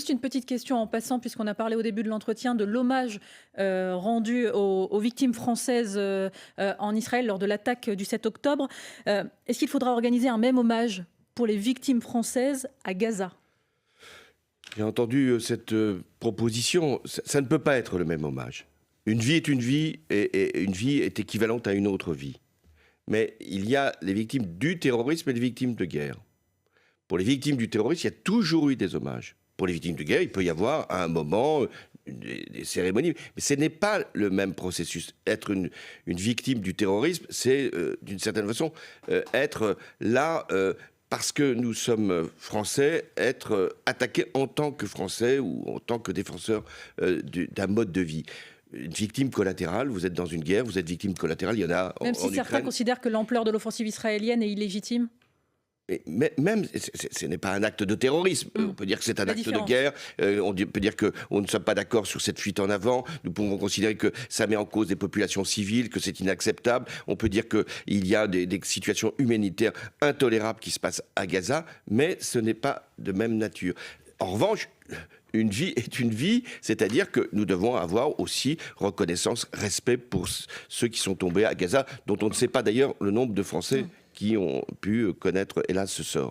juste une petite question en passant, puisqu'on a parlé au début de l'entretien de l'hommage rendu aux victimes françaises en Israël lors de l'attaque du 7 octobre. Est-ce qu'il faudra organiser un même hommage pour les victimes françaises à Gaza? J'ai entendu cette proposition. Ça ne peut pas être le même hommage. Une vie est une vie et une vie est équivalente à une autre vie. Mais il y a les victimes du terrorisme et les victimes de guerre. Pour les victimes du terrorisme, il y a toujours eu des hommages. Pour les victimes de guerre, il peut y avoir à un moment des cérémonies. Mais ce n'est pas le même processus. Être une victime du terrorisme, c'est d'une certaine façon être là parce que nous sommes français, être attaqué en tant que français ou en tant que défenseur d'un mode de vie. Une victime collatérale, vous êtes dans une guerre, vous êtes victime collatérale, il y en a Même si certains considèrent que l'ampleur de l'offensive israélienne est illégitime? Mais même, ce n'est pas un acte de terrorisme. On peut dire que c'est un acte de guerre. On peut dire qu'on ne soit pas d'accord sur cette fuite en avant. Nous pouvons considérer que ça met en cause des populations civiles, que c'est inacceptable. On peut dire qu'il y a des situations humanitaires intolérables qui se passent à Gaza, mais ce n'est pas de même nature. En revanche, une vie est une vie, c'est-à-dire que nous devons avoir aussi reconnaissance, respect pour ceux qui sont tombés à Gaza, dont on ne sait pas d'ailleurs le nombre de Français qui ont pu connaître, hélas, ce sort.